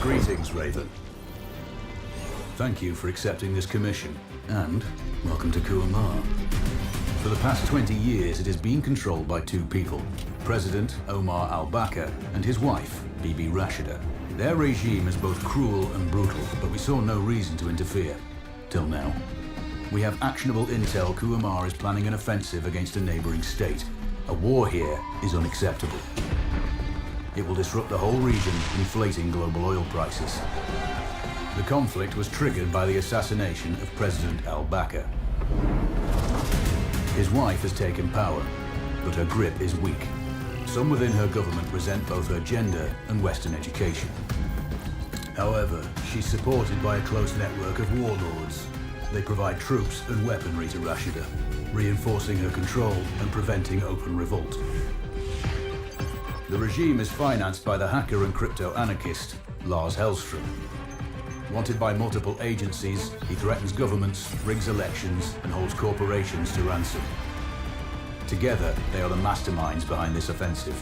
Greetings, Raven. Thank you for accepting this commission, and welcome to Kuamar. For the past 20 years, it has been controlled by two people, President Omar al-Bakr and his wife, Bibi Rashida. Their regime is both cruel and brutal, but we saw no reason to interfere. Till now. We have actionable intel Kuamar is planning an offensive against a neighboring state. A war here is unacceptable. It will disrupt the whole region, inflating global oil prices. The conflict was triggered by the assassination of President al-Bakr. His wife has taken power, but her grip is weak. Some within her government resent both her gender and Western education. However, she's supported by a close network of warlords. They provide troops and weaponry to Rashida, reinforcing her control and preventing open revolt. The regime is financed by the hacker and crypto-anarchist, Lars Hellstrom. Wanted by multiple agencies, he threatens governments, rigs elections, and holds corporations to ransom. Together, they are the masterminds behind this offensive.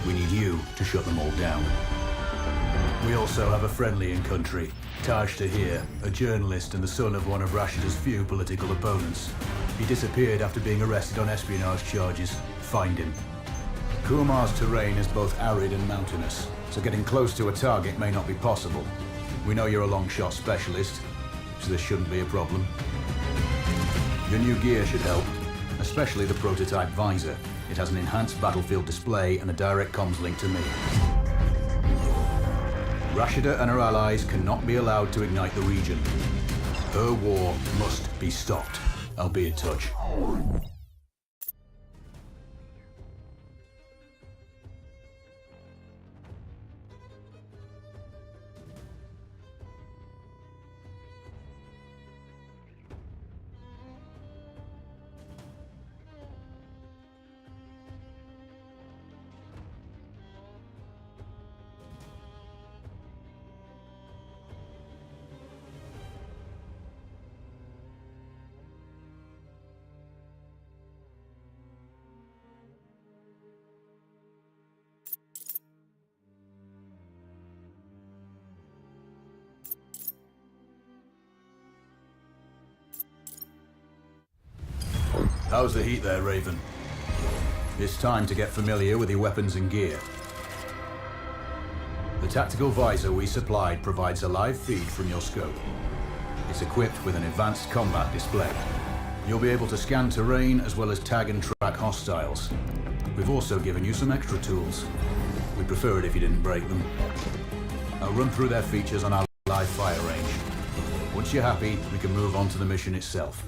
We need you to shut them all down. We also have a friendly in country, Taj Tahir, a journalist and the son of one of Rashida's few political opponents. He disappeared after being arrested on espionage charges. Find him. Kuamar's terrain is both arid and mountainous, so getting close to a target may not be possible. We know you're a long-shot specialist, so this shouldn't be a problem. Your new gear should help, especially the prototype visor. It has an enhanced battlefield display and a direct comms link to me. Rashida and her allies cannot be allowed to ignite the region. Her war must be stopped. I'll be in touch. How's the heat there, Raven? It's time to get familiar with your weapons and gear. The tactical visor we supplied provides a live feed from your scope. It's equipped with an advanced combat display. You'll be able to scan terrain as well as tag and track hostiles. We've also given you some extra tools. We'd prefer it if you didn't break them. I'll run through their features on our live fire range. Once you're happy, we can move on to the mission itself.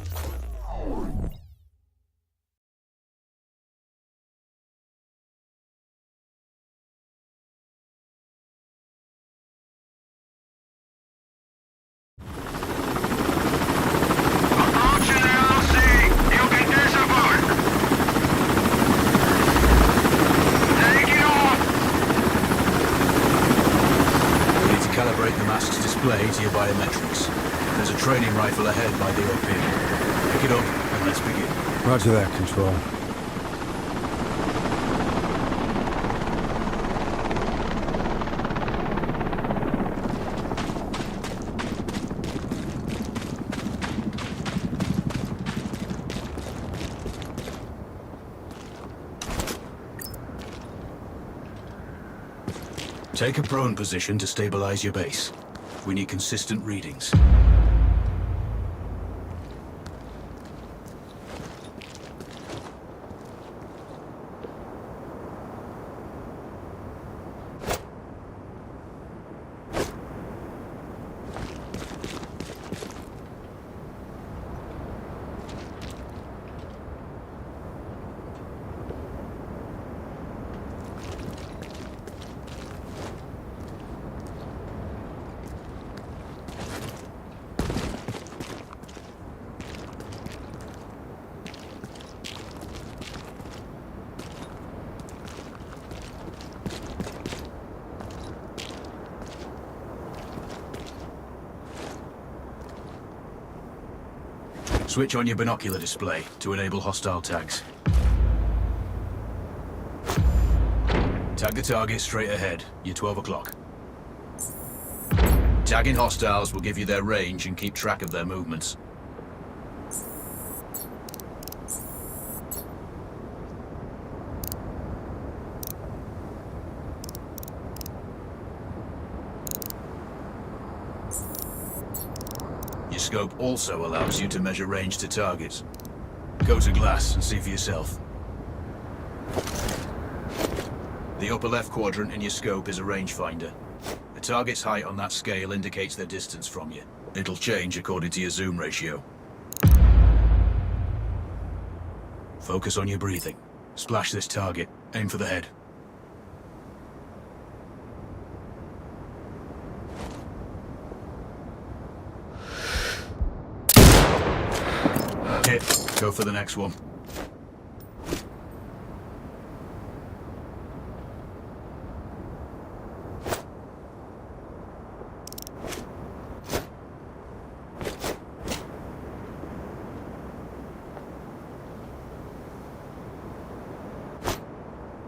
To your biometrics. There's a training rifle ahead by the OP. Pick it up and let's begin. Roger that, Control. Take a prone position to stabilize your base. We need consistent readings. Switch on your binocular display to enable hostile tags. Tag the target straight ahead. You're 12 o'clock. Tagging hostiles will give you their range and keep track of their movements. Your scope also allows you to measure range to targets. Go to glass and see for yourself. The upper left quadrant in your scope is a rangefinder. A target's height on that scale indicates their distance from you. It'll change according to your zoom ratio. Focus on your breathing. Splash this target. Aim for the head. Hit. Go for the next one.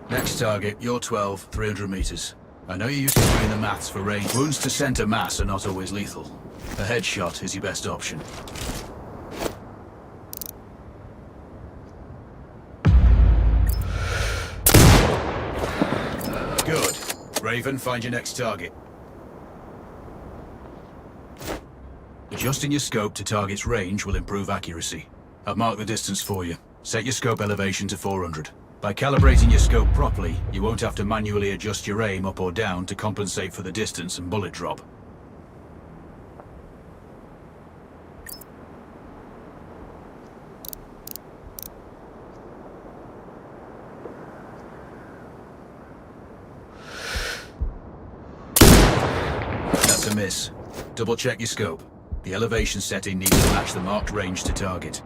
Next target, you're 12, 300 meters. I know you're used to doing the maths for range. Wounds to center mass are not always lethal. A headshot is your best option. Good. Raven, find your next target. Adjusting your scope to target's range will improve accuracy. I've marked the distance for you. Set your scope elevation to 400. By calibrating your scope properly, you won't have to manually adjust your aim up or down to compensate for the distance and bullet drop. That's a miss. Double check your scope. The elevation setting needs to match the marked range to target.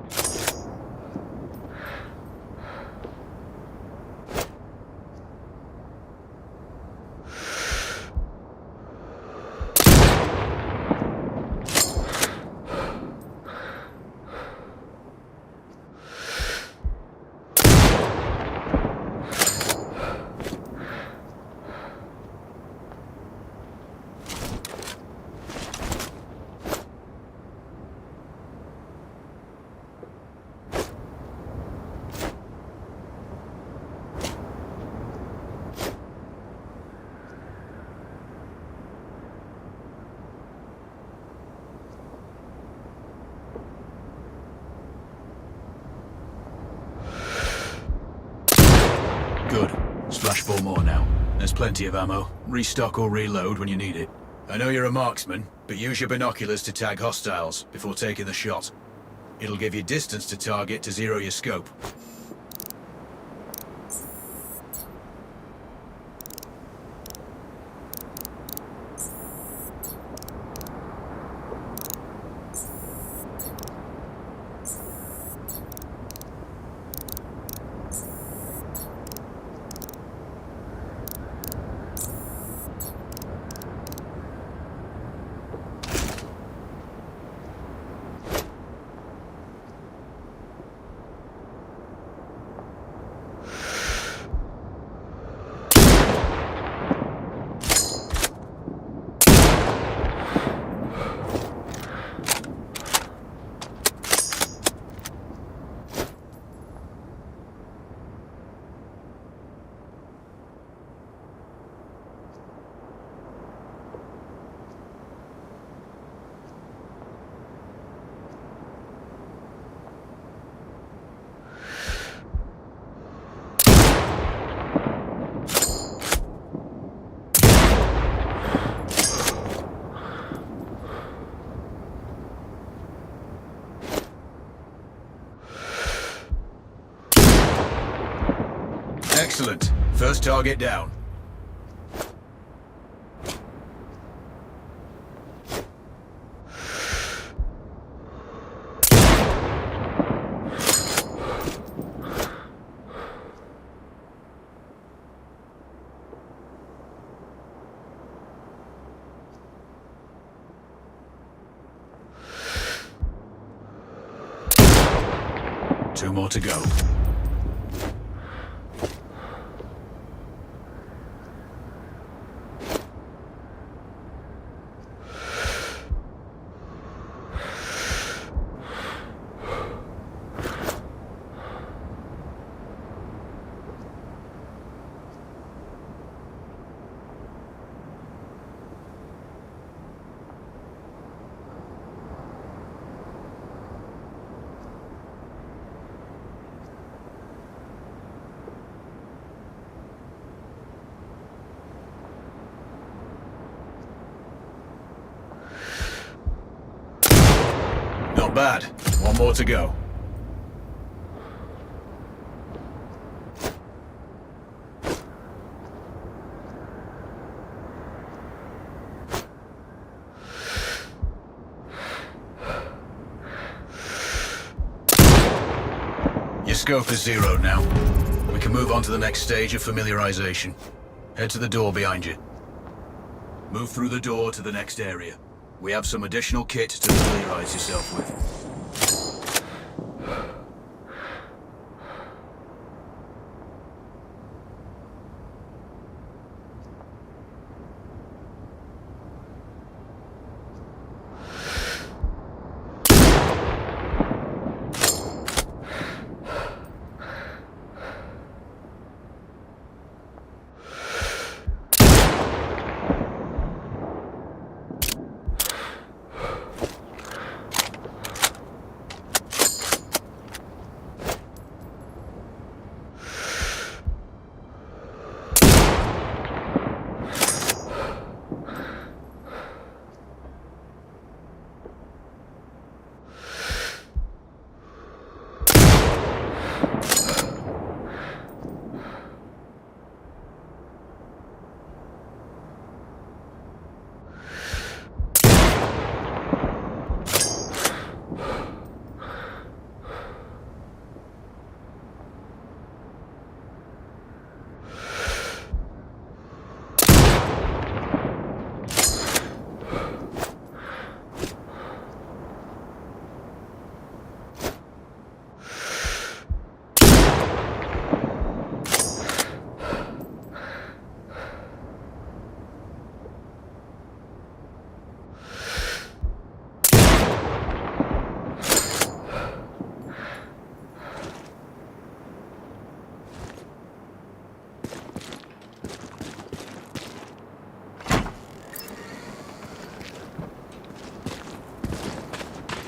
Good. Splash 4 more now. There's plenty of ammo. Restock or reload when you need it. I know you're a marksman, but use your binoculars to tag hostiles before taking the shot. It'll give you distance to target to zero your scope. Excellent. First target down. Two more to go. Not bad. One more to go. Your scope is zeroed now. We can move on to the next stage of familiarization. Head to the door behind you. Move through the door to the next area. We have some additional kit to familiarize yourself with.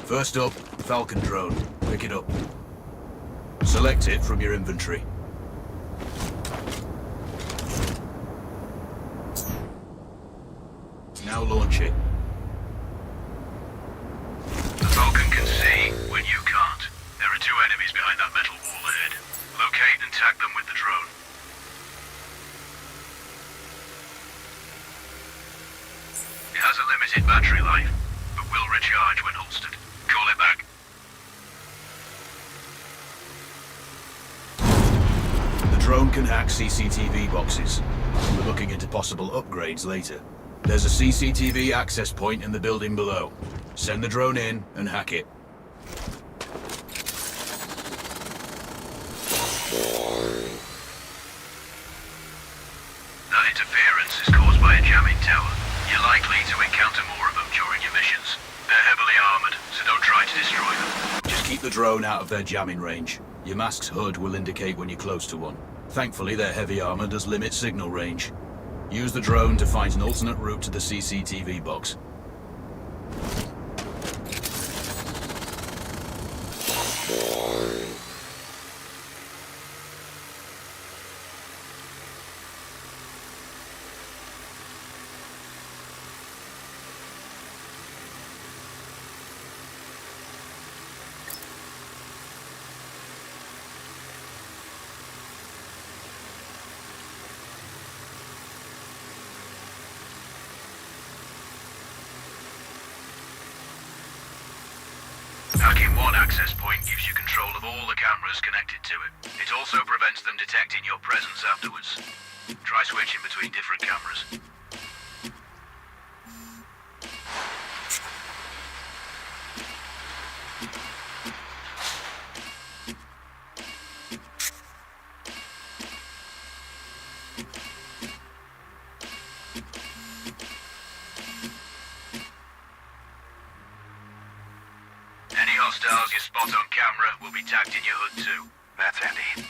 First up, Falcon drone. Pick it up. Select it from your inventory. Now launch it. The Falcon can see when you can't. There are two enemies behind that metal wall ahead. Locate and tag them with the drone. It has a limited battery life, but will recharge when holstered. Call it back. The drone can hack CCTV boxes. We're looking into possible upgrades later. There's a CCTV access point in the building below. Send the drone in and hack it. That interference is caused by a jamming tower. You're likely to encounter more of them during your missions. They're heavily armored, so don't try to destroy them. Just keep the drone out of their jamming range. Your mask's HUD will indicate when you're close to one. Thankfully, their heavy armor does limit signal range. Use the drone to find an alternate route to the CCTV box. Hacking one access point gives you control of all the cameras connected to it. It also prevents them detecting your presence afterwards. Try switching between different cameras. Any hostiles you spot on camera will be tagged in your HUD too. That's handy.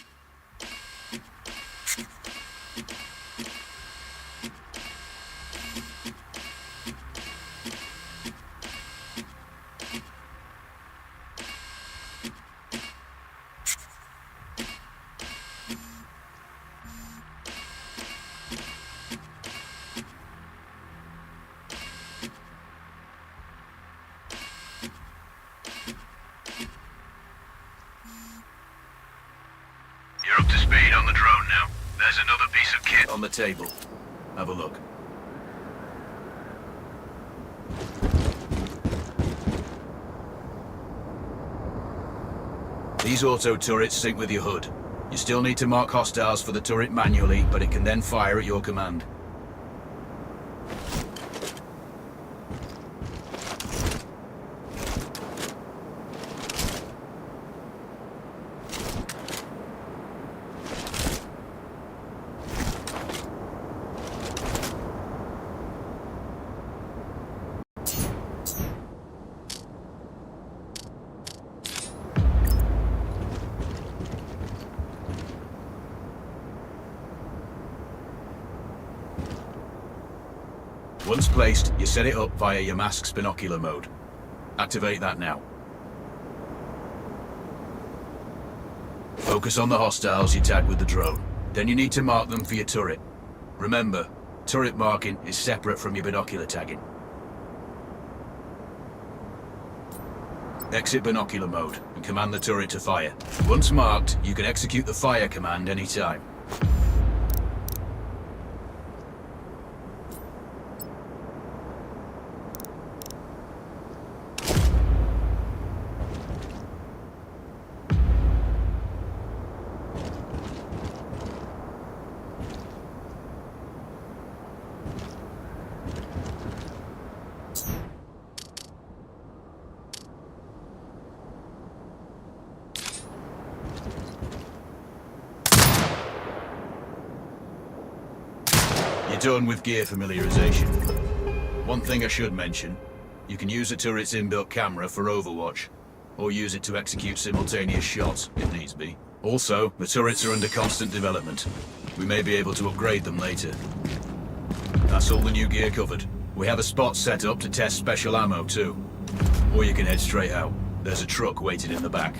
the table. Have a look. These auto turrets sync with your HUD. You still need to mark hostiles for the turret manually, but it can then fire at your command. Once placed, you set it up via your mask's binocular mode. Activate that now. Focus on the hostiles you tag with the drone. Then you need to mark them for your turret. Remember, turret marking is separate from your binocular tagging. Exit binocular mode and command the turret to fire. Once marked, you can execute the fire command anytime. You're done with gear familiarization. One thing I should mention, you can use the turret's inbuilt camera for overwatch, or use it to execute simultaneous shots, if needs be. Also, the turrets are under constant development. We may be able to upgrade them later. That's all the new gear covered. We have a spot set up to test special ammo too. Or you can head straight out. There's a truck waiting in the back.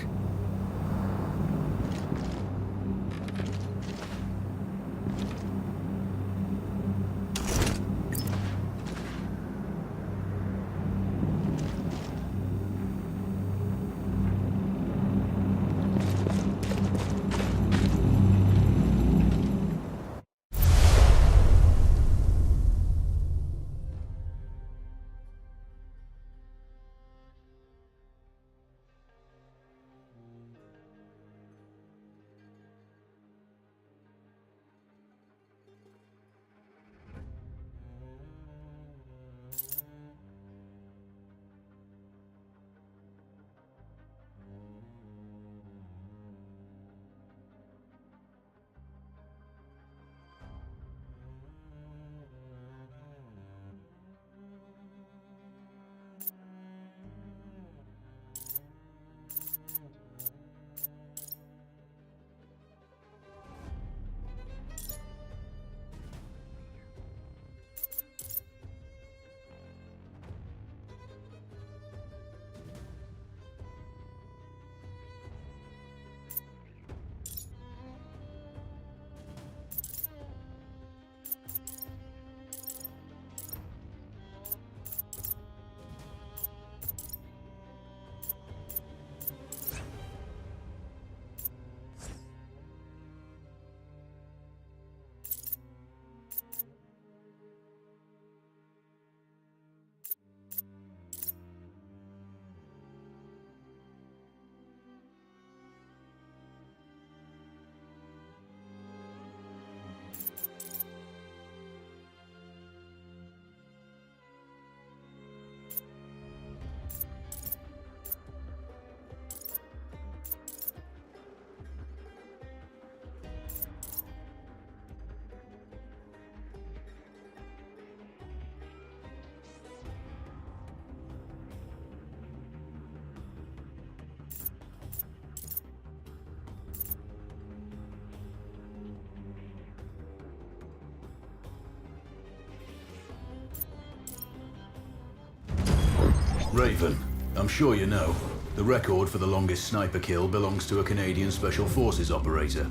Raven, I'm sure you know, the record for the longest sniper kill belongs to a Canadian Special Forces operator.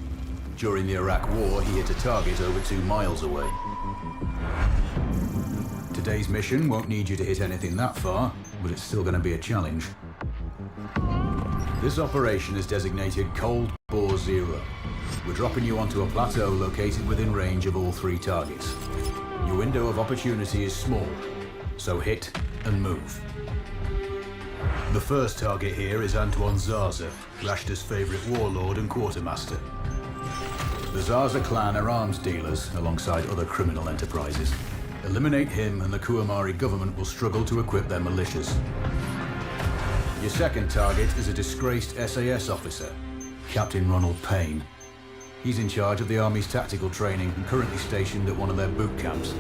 During the Iraq War, he hit a target over 2 miles away. Today's mission won't need you to hit anything that far, but it's still going to be a challenge. This operation is designated Cold Bore Zero. We're dropping you onto a plateau located within range of all 3 targets. Your window of opportunity is small, so hit and move. The first target here is Antoine Zaza, Rashta's favorite warlord and quartermaster. The Zaza clan are arms dealers alongside other criminal enterprises. Eliminate him and the Kuamari government will struggle to equip their militias. Your second target is a disgraced SAS officer, Captain Ronald Payne. He's in charge of the Army's tactical training and currently stationed at one of their boot camps.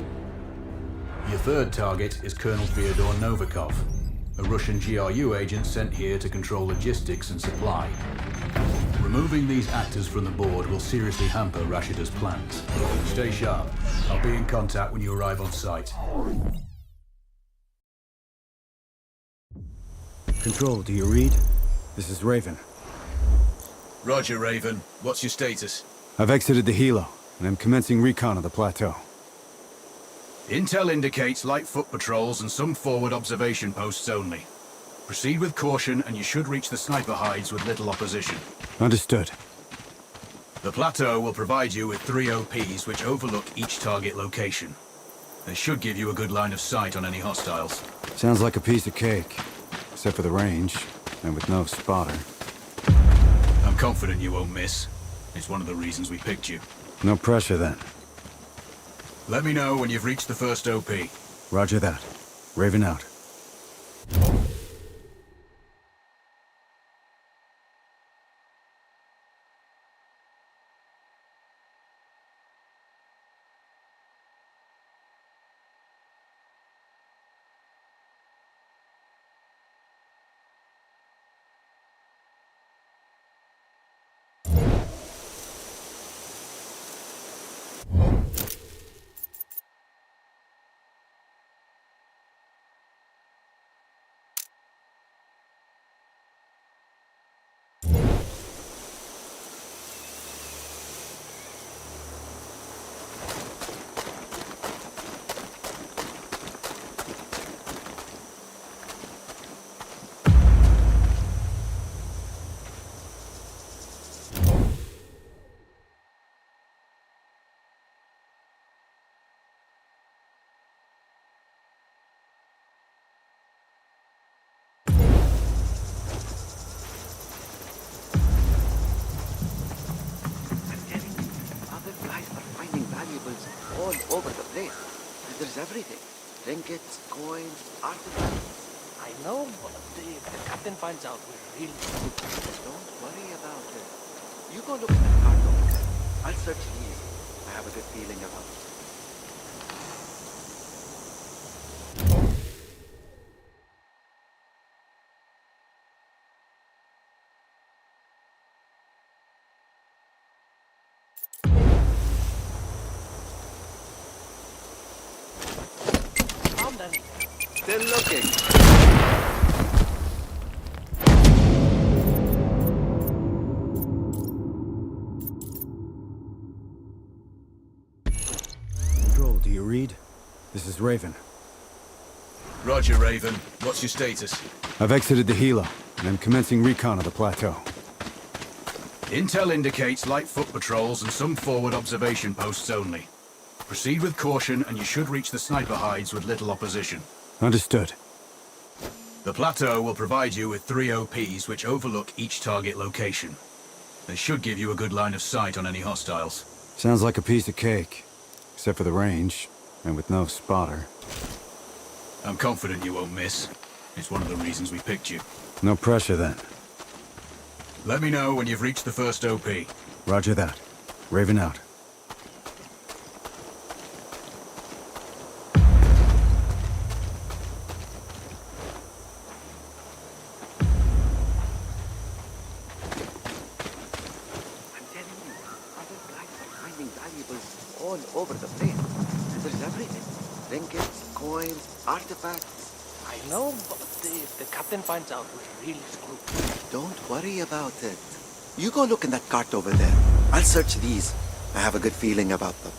Your third target is Colonel Fyodor Novikov, a Russian GRU agent sent here to control logistics and supply. Removing these actors from the board will seriously hamper Rashida's plans. Stay sharp. I'll be in contact when you arrive on site. Control, do you read? This is Raven. Roger, Raven. What's your status? I've exited the helo, and I'm commencing recon of the plateau. Intel indicates light foot patrols and some forward observation posts only. Proceed with caution and you should reach the sniper hides with little opposition. Understood. The plateau will provide you with 3 OPs which overlook each target location. They should give you a good line of sight on any hostiles. Sounds like a piece of cake. Except for the range, and with no spotter. I'm confident you won't miss. It's one of the reasons we picked you. No pressure then. Let me know when you've reached the first OP. Roger that. Raven out. All over the place. And there's everything. Trinkets, coins, artifacts. I know, but if the captain finds out, we're really... Don't worry about it. You go look at the card over there. I'll search these. I have a good feeling about it. Still looking. Control, do you read? This is Raven. Roger, Raven. What's your status? I've exited the helo, and I'm commencing recon of the plateau. Intel indicates light foot patrols and some forward observation posts only. Proceed with caution and you should reach the sniper hides with little opposition. Understood. The plateau will provide you with 3 OPs which overlook each target location. They should give you a good line of sight on any hostiles. Sounds like a piece of cake. Except for the range, and with no spotter. I'm confident you won't miss. It's one of the reasons we picked you. No pressure then. Let me know when you've reached the first OP. Roger that. Raven out. All over the place. And there's everything. Trinkets, coins, artifacts. I know, but if the captain finds out, we're really screwed. Don't worry about it. You go look in that cart over there. I'll search these. I have a good feeling about them.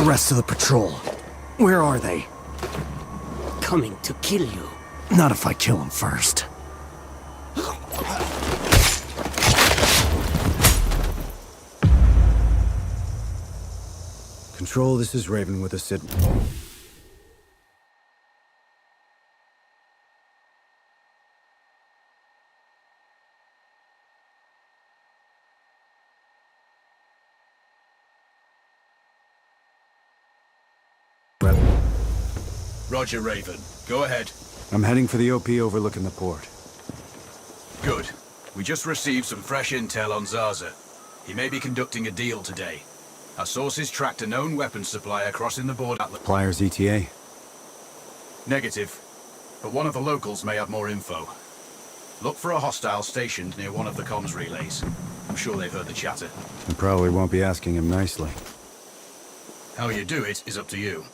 the rest of the patrol? Where are they? Coming to kill you. Not if I kill him first. Control, this is Raven with a sit. Roger, Raven. Go ahead. I'm heading for the OP overlooking the port. Good. We just received some fresh intel on Zaza. He may be conducting a deal today. Our sources tracked a known weapons supplier crossing the border. Pliers ETA. Negative. But one of the locals may have more info. Look for a hostile stationed near one of the comms relays. I'm sure they've heard the chatter. I probably won't be asking him nicely. How you do it is up to you.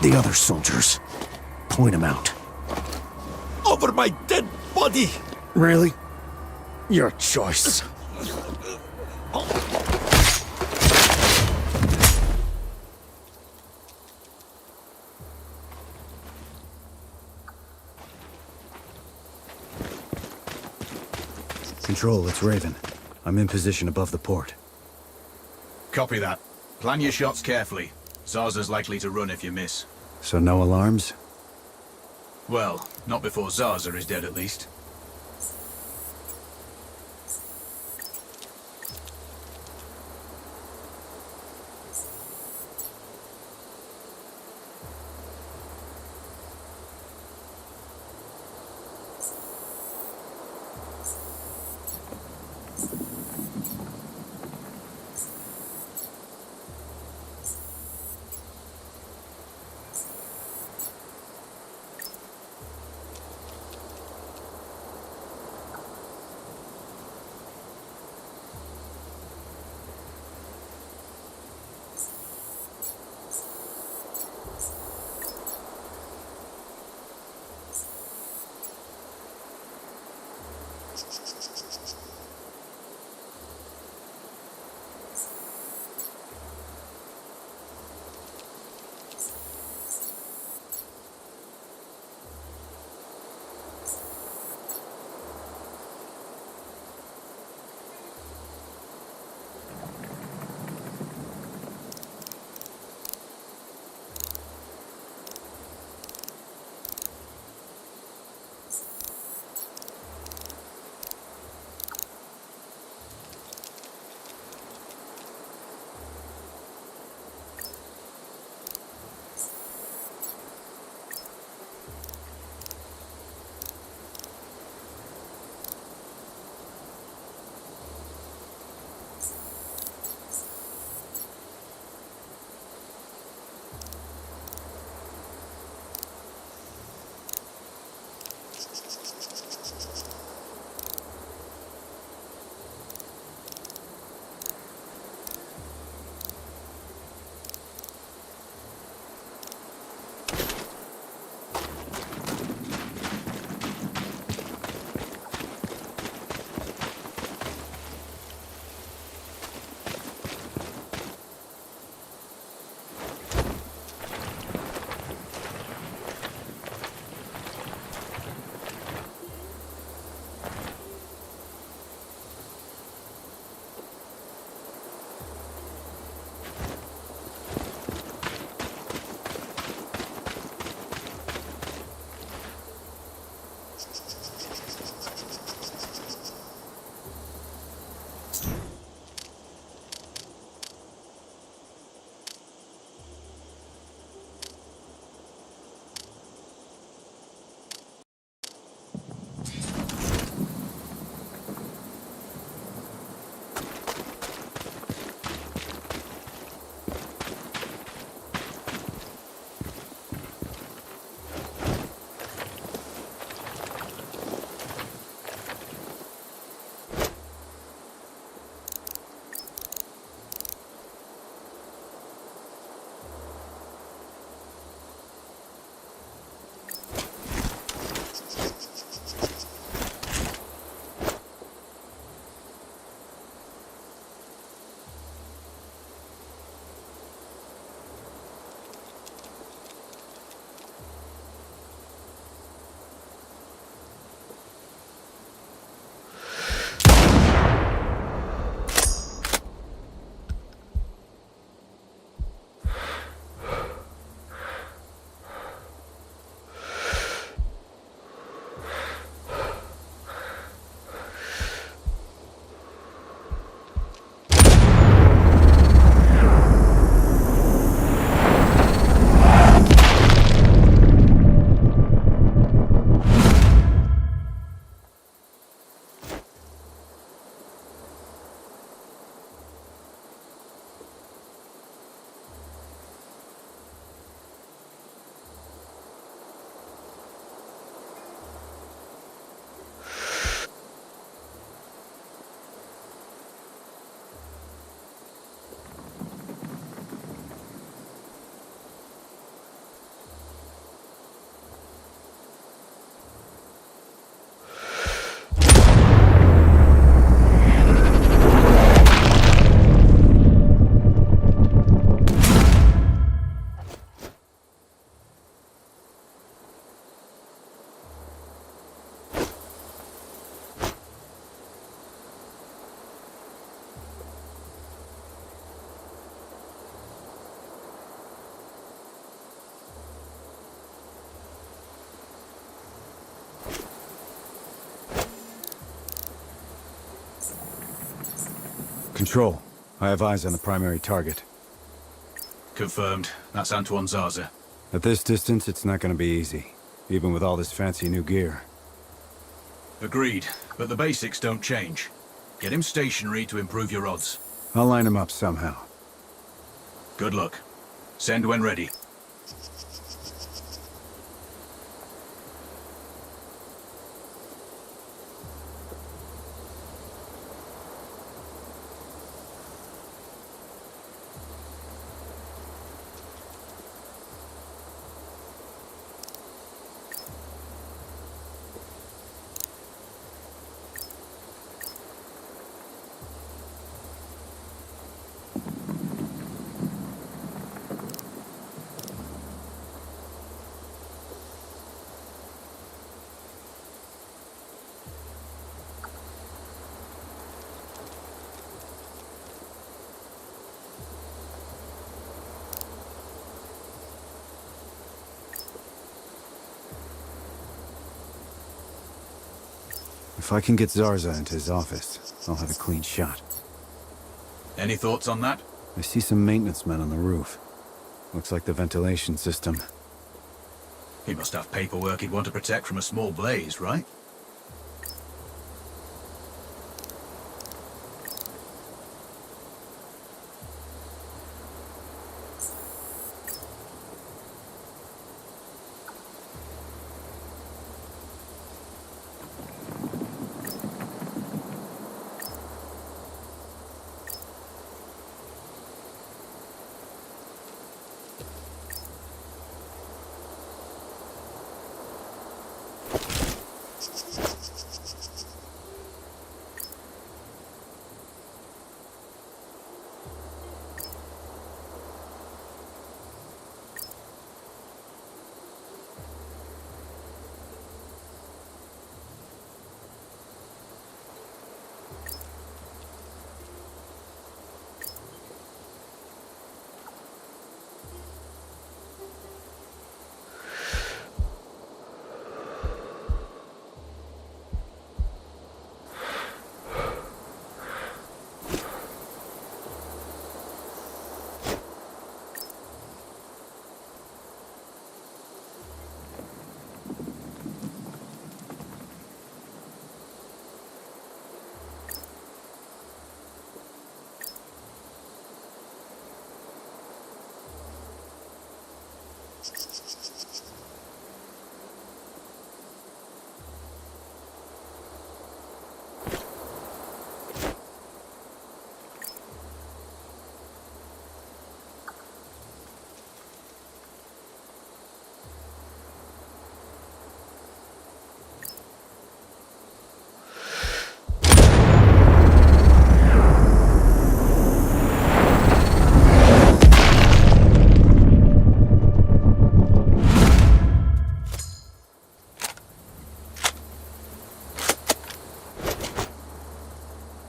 The other soldiers. Point them out. Over my dead body! Really? Your choice. Control, it's Raven. I'm in position above the port. Copy that. Plan your shots carefully. Zaza's likely to run if you miss. So no alarms? Well, not before Zaza is dead at least. Control. I have eyes on the primary target. Confirmed. That's Antoine Zaza. At this distance, it's not gonna be easy. Even with all this fancy new gear. Agreed, but the basics don't change. Get him stationary to improve your odds. I'll line him up somehow. Good luck. Send when ready. If I can get Zarza into his office, I'll have a clean shot. Any thoughts on that? I see some maintenance men on the roof. Looks like the ventilation system. He must have paperwork he'd want to protect from a small blaze, right?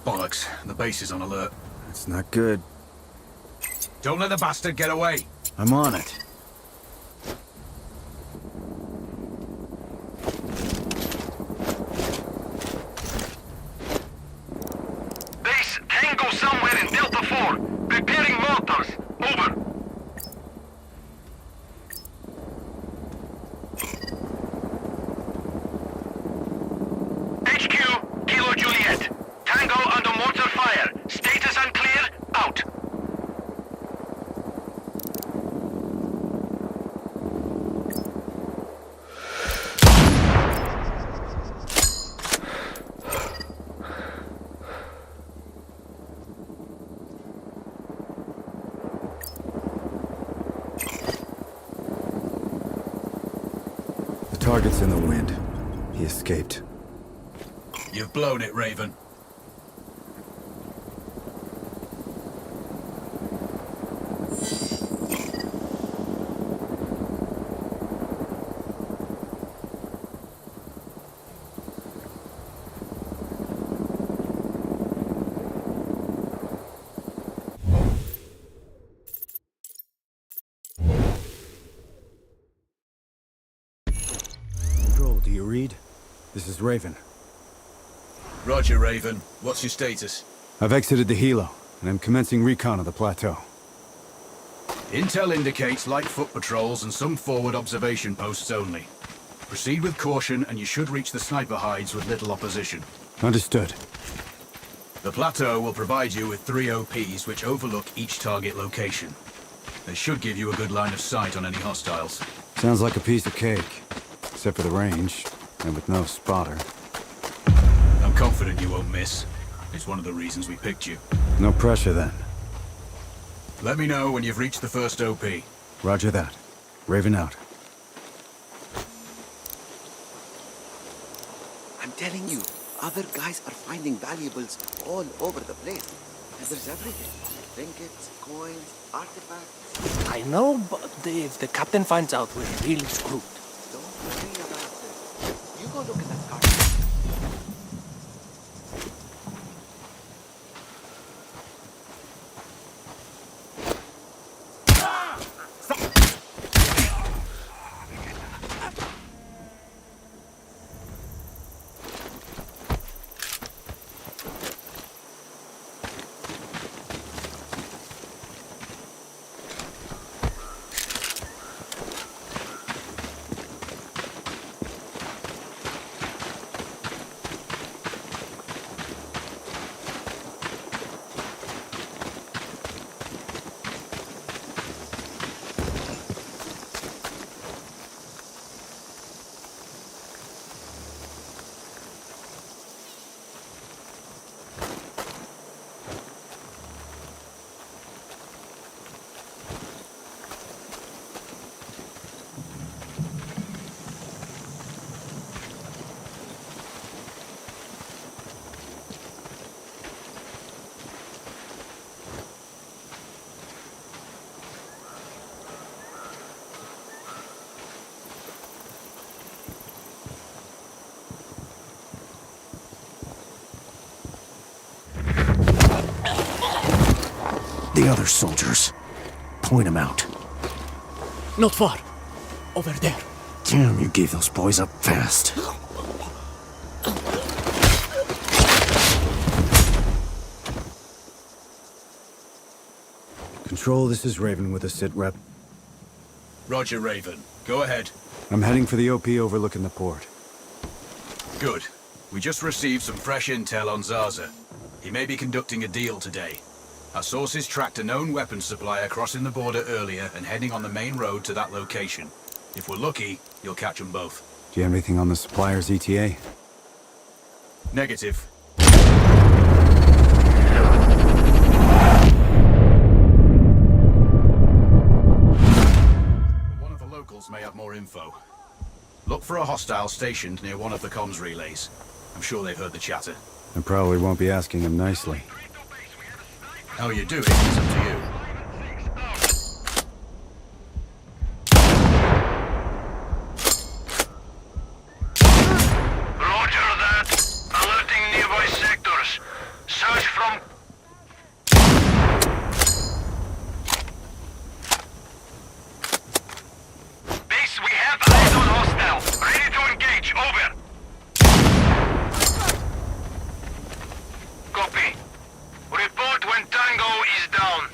Bollocks. The base is on alert. It's not good. Don't let the bastard get away. I'm on it. Base, Tango somewhere in Delta 4. Preparing mortars. Over. HQ, Kilo Juliet. Tango under mortar fire. Status unclear. Out. The target's in the wind. He escaped. You've blown it, Raven. Control, do you read? This is Raven. Roger, Raven. What's your status? I've exited the helo. and I'm commencing recon of the plateau. Intel indicates light foot patrols and some forward observation posts only. Proceed with caution and you should reach the sniper hides with little opposition. Understood. The plateau will provide you with 3 OPs which overlook each target location. They should give you a good line of sight on any hostiles. Sounds like a piece of cake, except for the range, and with no spotter. I'm confident you won't miss. It's one of the reasons we picked you. No pressure then. Let me know when you've reached the first OP. Roger that. Raven out. I'm telling you, other guys are finding valuables all over the place. And there's everything. Trinkets, coins, artifacts. I know, but if the captain finds out, we're really screwed. Don't worry about it. You go look at that carton. The other soldiers. Point them out. Not far. Over there. Damn, you gave those boys up fast. Control, this is Raven with a sit rep. Roger, Raven. Go ahead. I'm heading for the OP overlooking the port. Good. We just received some fresh intel on Zaza. He may be conducting a deal today. Our sources tracked a known weapons supplier crossing the border earlier and heading on the main road to that location. If we're lucky, you'll catch them both. Do you have anything on the supplier's ETA? Negative. One of the locals may have more info. Look for a hostile stationed near one of the comms relays. I'm sure they've heard the chatter. I probably won't be asking him nicely. How you do it is up to you. Roger that. Alerting nearby sectors. Search from... Base, we have eyes on hostile. Ready to engage. Over. Copy. Report when Tango is down.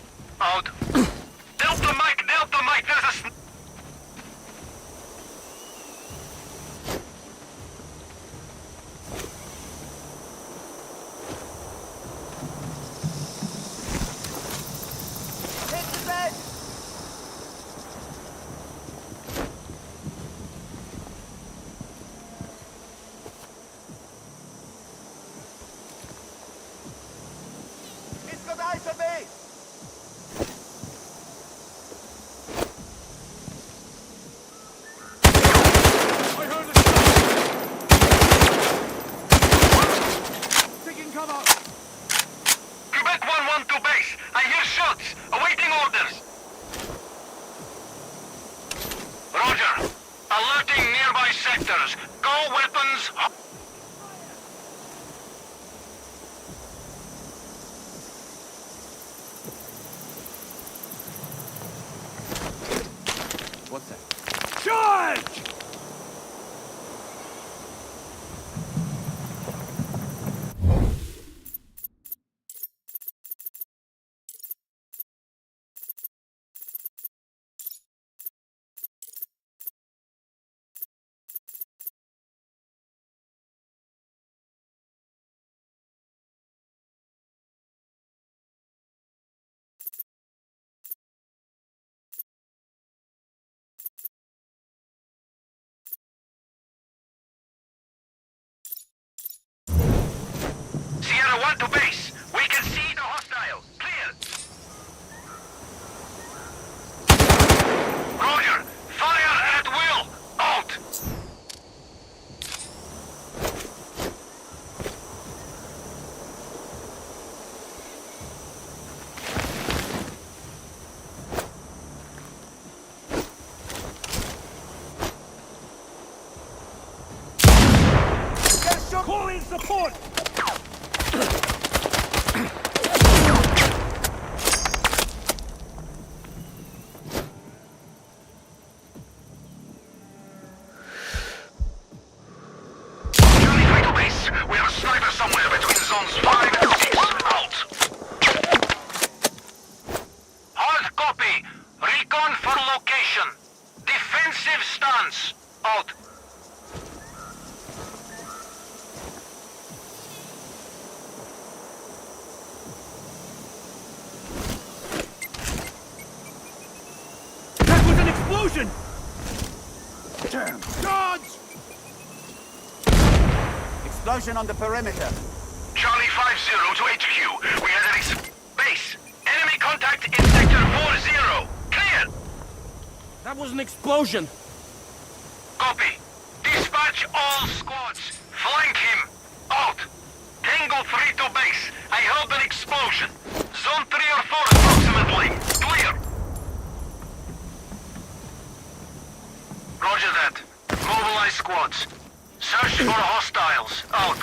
support! Charlie 3 to base. We have a sniper somewhere between zones 5 and 6. Out. Hard copy. Recon for location. Defensive stance. Out. That was an explosion! Damn! Dodge! Explosion on the perimeter. Charlie 5-0 to HQ. We had an base. Enemy contact in sector 4-0. Clear. That was an explosion! Copy. Dispatch all squads. Flank him. Out. Tango 3 to base. I heard an explosion. Zone 3 or 4 approximately. Clear. Roger that. Mobilize squads. Search for hostiles. Out.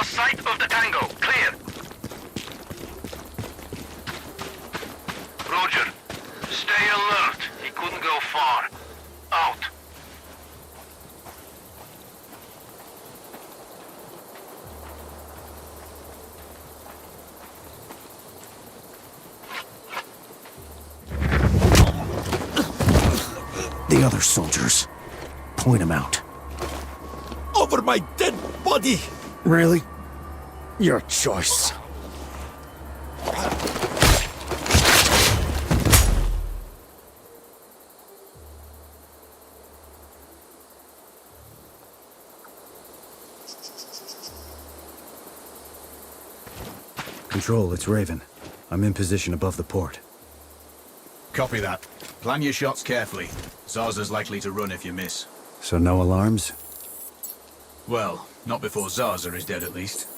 Sight of the Tango. Clear. Roger. Stay alert. He couldn't go far. Out. The other soldiers. Point them out. Over my dead body! Really? Your choice. Control, it's Raven. I'm in position above the port. Copy that. Plan your shots carefully. Zaza's likely to run if you miss. So no alarms? Well, not before Zaza is dead at least.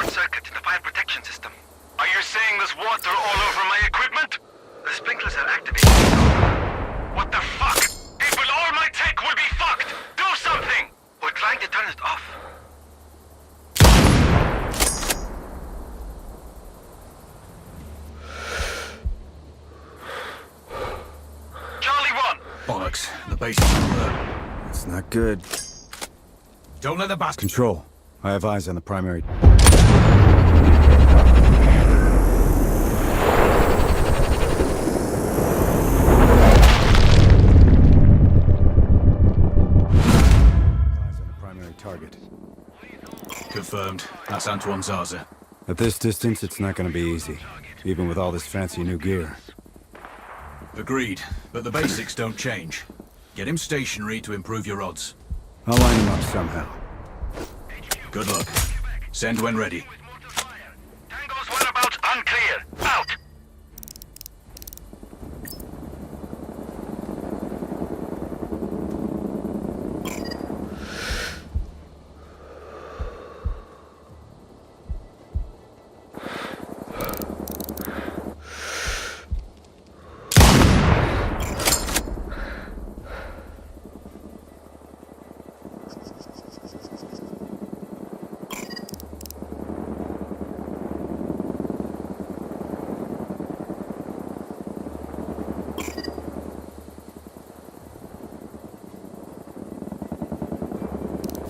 short circuit in the fire protection system. Are you saying there's water all over my equipment? The sprinklers are activated. What the fuck? People, all my tech will be fucked! Do something! We're trying to turn it off. Charlie 1! Bollocks. The base is alert. It's not good. Don't let the bastard... Control. I have eyes on the primary. Eyes on the primary target. Confirmed. That's Antoine Zaza. At this distance, it's not going to be easy, even with all this fancy new gear. Agreed. But the basics don't change. Get him stationary to improve your odds. I'll line him up somehow. Good luck. Send when ready. Tango's whereabouts unclear. Out!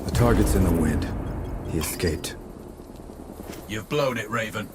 The target's in the wind. He escaped. You've blown it, Raven.